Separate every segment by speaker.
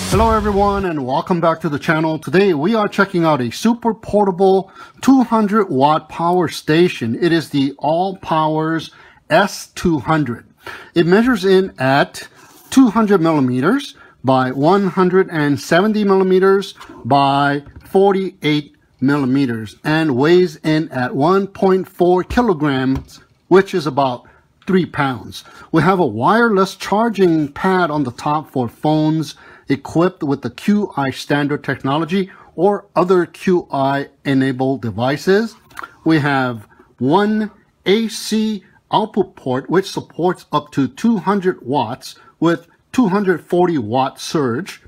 Speaker 1: Hello everyone and welcome back to the channel. Today we are checking out a super portable 200 watt power station. It is the Allpowers S200. It measures in at 200 millimeters by 170 millimeters by 48 millimeters and weighs in at 1.4 kilograms, which is about 3 pounds. We have a wireless charging pad on the top for phones equipped with the QI standard technology or other QI enabled devices. We have one AC output port which supports up to 200 watts with 240 watt surge.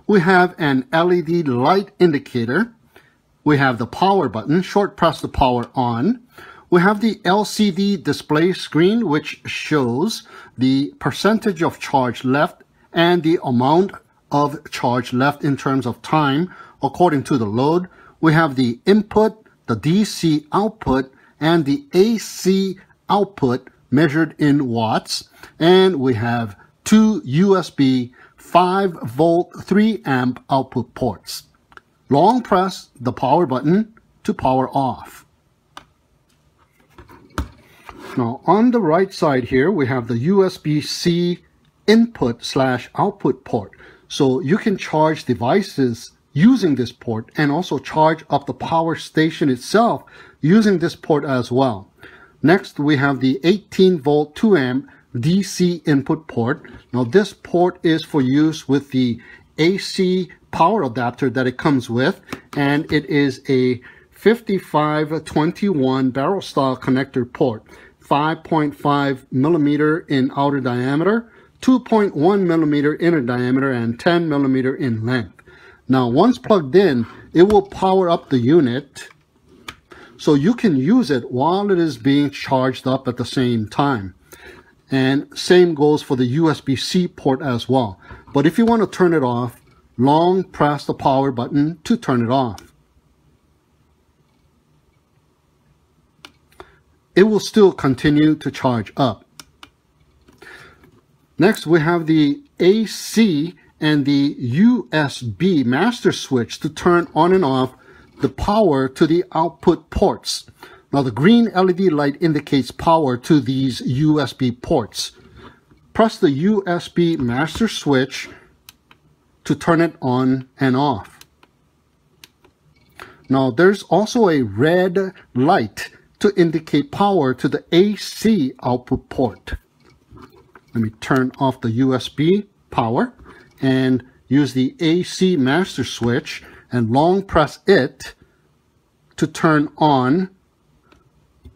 Speaker 1: We have an LED light indicator. We have the power button, short press the power on. We have the LCD display screen which shows the percentage of charge left and the amount of charge left in terms of time according to the load. We have the input, the DC output, and the AC output measured in watts. And we have two USB 5 volt 3 amp output ports. Long press the power button to power off. Now on the right side here we have the USB-C input/output port. So you can charge devices using this port and also charge up the power station itself using this port as well. Next, we have the 18 volt 2 amp DC input port. Now this port is for use with the AC power adapter that it comes with, and it is a 5521 barrel style connector port, 5.5 millimeter in outer diameter, 2.1 millimeter inner diameter, and 10 millimeter in length. Now once plugged in, it will power up the unit so you can use it while it is being charged up at the same time. And same goes for the USB-C port as well. But if you want to turn it off, long press the power button to turn it off. It will still continue to charge up. Next, we have the AC and the USB master switch to turn on and off the power to the output ports. Now, the green LED light indicates power to these USB ports. Press the USB master switch to turn it on and off. Now, there's also a red light to indicate power to the AC output port. Let me turn off the USB power and use the AC master switch and long press it to turn on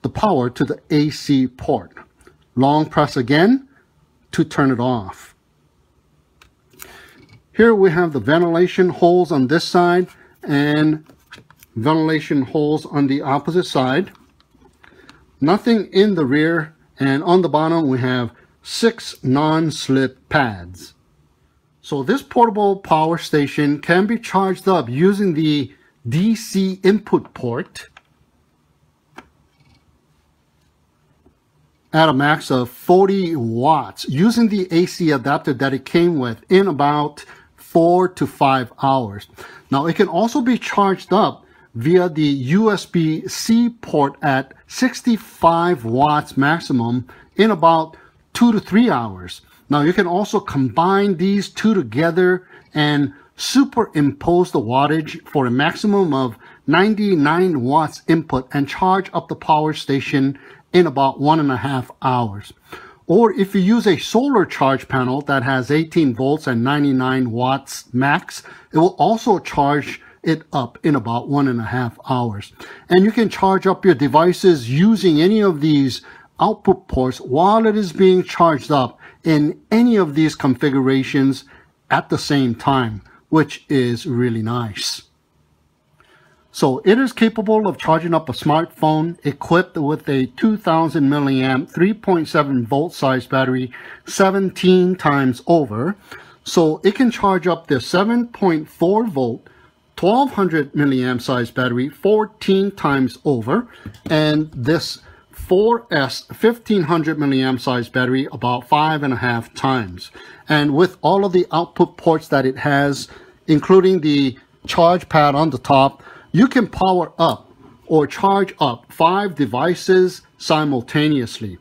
Speaker 1: the power to the AC port. Long press again to turn it off. Here we have the ventilation holes on this side and ventilation holes on the opposite side. Nothing in the rear, and on the bottom we have 6 non-slip pads. So this portable power station can be charged up using the DC input port at a max of 40 watts using the AC adapter that it came with in about 4 to 5 hours. Now it can also be charged up via the USB-C port at 65 watts maximum in about 2 to 3 hours. Now you can also combine these two together and superimpose the wattage for a maximum of 99 watts input and charge up the power station in about 1.5 hours. Or if you use a solar charge panel that has 18 volts and 99 watts max, it will also charge it up in about 1.5 hours. And you can charge up your devices using any of these output ports while it is being charged up in any of these configurations at the same time, which is really nice. So it is capable of charging up a smartphone equipped with a 2000 milliamp 3.7 volt size battery 17 times over. So it can charge up the 7.4 volt 1200 milliamp size battery 14 times over, and this 4S 1500 milliamp size battery about 5.5 times. And with all of the output ports that it has, including the charge pad on the top, you can power up or charge up 5 devices simultaneously.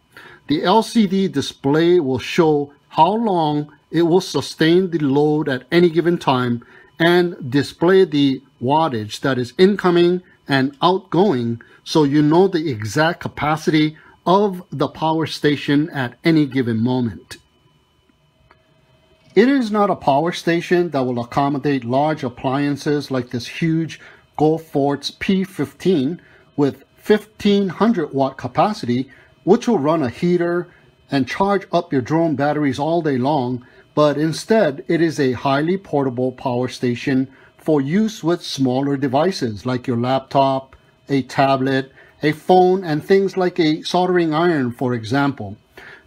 Speaker 1: The LCD display will show how long it will sustain the load at any given time and display the wattage that is incoming and outgoing, so you know the exact capacity of the power station at any given moment. It is not a power station that will accommodate large appliances like this huge Goforts P15 with 1500 watt capacity, which will run a heater and charge up your drone batteries all day long, but instead it is a highly portable power station for use with smaller devices like your laptop, a tablet, a phone, and things like a soldering iron, for example.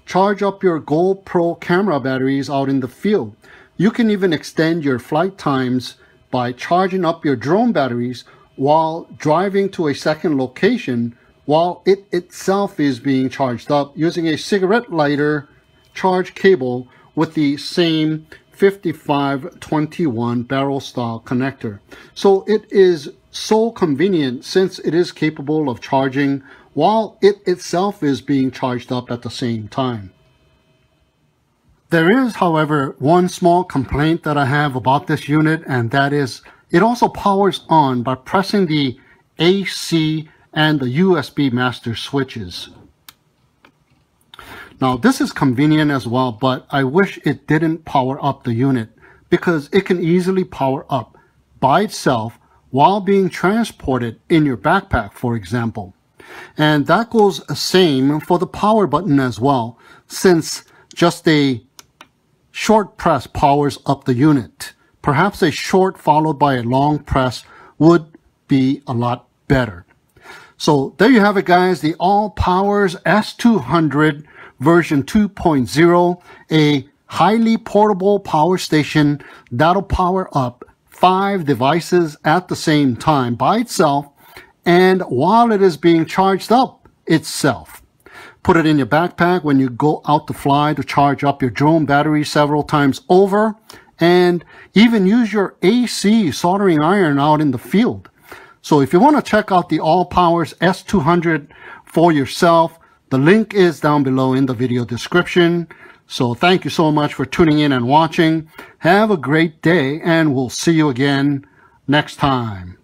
Speaker 1: Charge up your GoPro camera batteries out in the field. You can even extend your flight times by charging up your drone batteries while driving to a second location while it itself is being charged up using a cigarette lighter charge cable with the same 5521 barrel style connector. So it is so convenient since it is capable of charging while it itself is being charged up at the same time. There is, however, one small complaint that I have about this unit, and that is it also powers on by pressing the AC and the USB master switches. Now this is convenient as well, but I wish it didn't power up the unit because it can easily power up by itself while being transported in your backpack, for example. And that goes the same for the power button as well, since just a short press powers up the unit. Perhaps a short followed by a long press would be a lot better. So there you have it, guys, the Allpowers S200 version 2.0, a highly portable power station that'll power up 5 devices at the same time by itself and while it is being charged up itself. Put it in your backpack when you go out to fly to charge up your drone battery several times over, and even use your AC soldering iron out in the field. So if you want to check out the Allpowers S200 for yourself, the link is down below in the video description. So thank you so much for tuning in and watching. Have a great day, and we'll see you again next time.